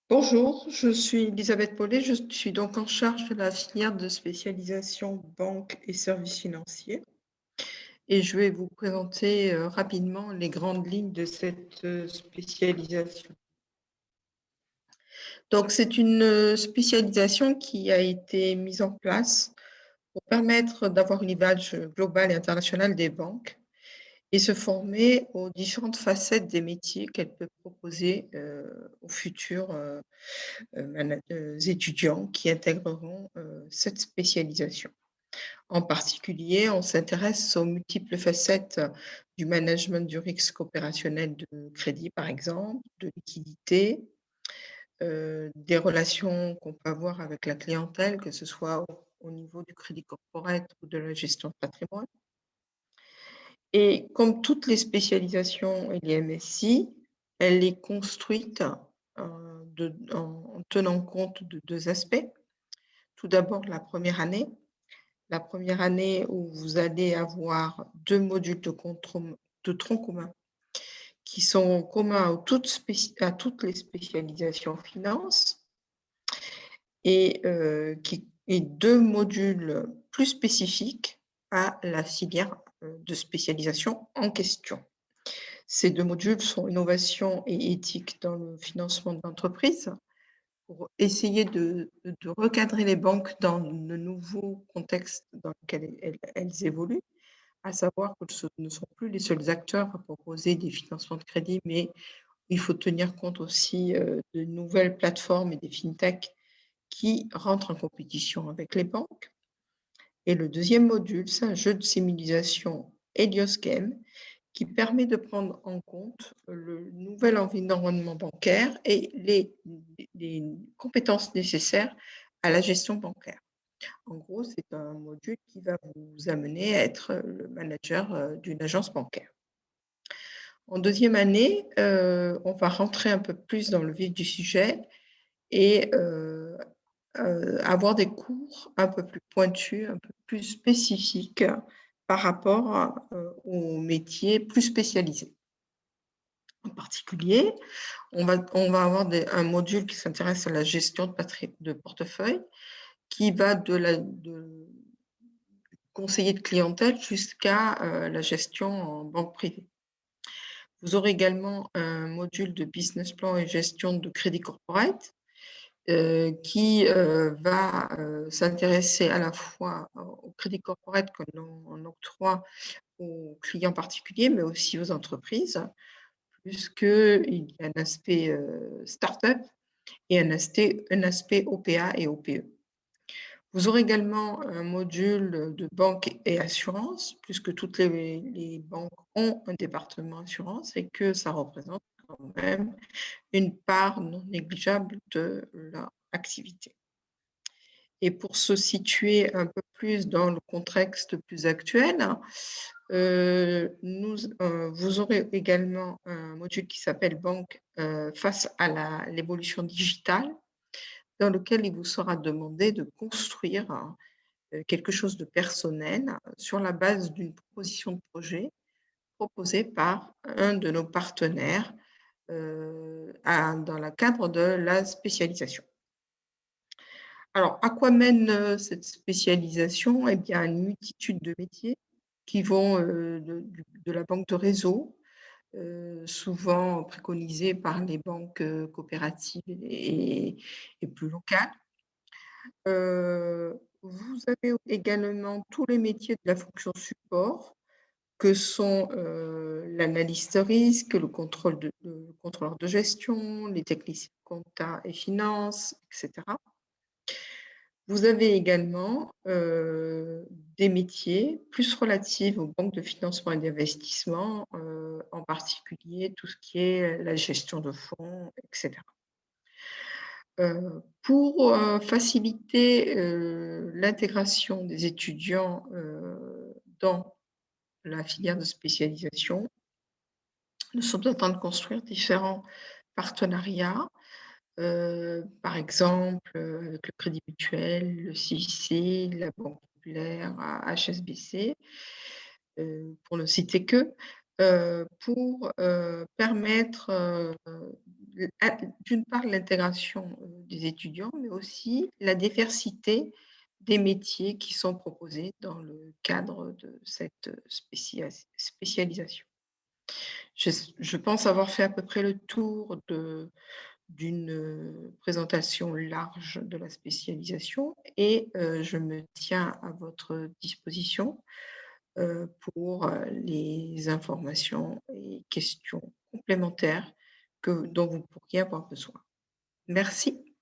Bonjour, je suis Elisabeth Paulet, je suis donc en charge de la filière de spécialisation banque et services financiers et je vais vous présenter rapidement les grandes lignes de cette spécialisation. Donc c'est une spécialisation qui a été mise en place pour permettre d'avoir une image globale et internationale des banques et se former aux différentes facettes des métiers qu'elle peut proposer aux futurs étudiants qui intégreront cette spécialisation. En particulier, on s'intéresse aux multiples facettes du management du risque opérationnel de crédit, par exemple, de liquidité, des relations qu'on peut avoir avec la clientèle, que ce soit au niveau du crédit corporate ou de la gestion de patrimoine. Et comme toutes les spécialisations et les MSI, elle est construite en tenant compte de deux aspects. Tout d'abord, la première année. La première année où vous allez avoir 2 modules de tronc commun qui sont communs à toutes les spécialisations finance et 2 modules plus spécifiques à la filière, de spécialisation en question. Ces 2 modules sont innovation et éthique dans le financement de l'entreprise, pour essayer de recadrer les banques dans le nouveau contexte dans lequel elles évoluent, à savoir que ce ne sont plus les seuls acteurs à proposer des financements de crédit, mais il faut tenir compte aussi, de nouvelles plateformes et des fintechs qui rentrent en compétition avec les banques. Et le deuxième module, c'est un jeu de simulation Helios Game qui permet de prendre en compte le nouvel environnement bancaire et les compétences nécessaires à la gestion bancaire. En gros, c'est un module qui va vous amener à être le manager d'une agence bancaire. En deuxième année, on va rentrer un peu plus dans le vif du sujet et avoir des cours un peu plus pointus, un peu plus spécifiques par rapport aux métiers plus spécialisés. En particulier, on va avoir un module qui s'intéresse à la gestion de portefeuille, qui va de conseiller de clientèle jusqu'à la gestion en banque privée. Vous aurez également un module de business plan et gestion de crédit corporate qui va s'intéresser à la fois au crédit corporate que l'on octroie aux clients particuliers, mais aussi aux entreprises, puisqu'il y a un aspect start-up et un aspect OPA et OPE. Vous aurez également un module de banque et assurance, puisque toutes les banques ont un département assurance et que ça représente quand même une part non négligeable de leur activité. Et pour se situer un peu plus dans le contexte plus actuel, vous aurez également un module qui s'appelle banque face à l'évolution digitale, dans lequel il vous sera demandé de construire quelque chose de personnel sur la base d'une proposition de projet proposée par un de nos partenaires dans le cadre de la spécialisation. Alors, à quoi mène cette spécialisation? Eh bien, une multitude de métiers qui vont de la banque de réseau, souvent préconisée par les banques coopératives et plus locales. Vous avez également tous les métiers de la fonction support, que sont l'analyste de risque, le contrôleur de gestion, les techniciens compta et finances, etc. Vous avez également des métiers plus relatifs aux banques de financement et d'investissement, en particulier tout ce qui est la gestion de fonds, etc. Pour faciliter l'intégration des étudiants dans la filière de spécialisation, nous sommes en train de construire différents partenariats, par exemple, avec le Crédit Mutuel, le CIC, la Banque Populaire, HSBC, pour ne citer que, pour permettre d'une part l'intégration, des étudiants, mais aussi la diversité des métiers qui sont proposés dans le cadre de cette, spécialisation. Je pense avoir fait à peu près le tour d'une, présentation large de la spécialisation et je me tiens à votre disposition, pour, les informations et questions complémentaires dont vous pourriez avoir besoin. Merci.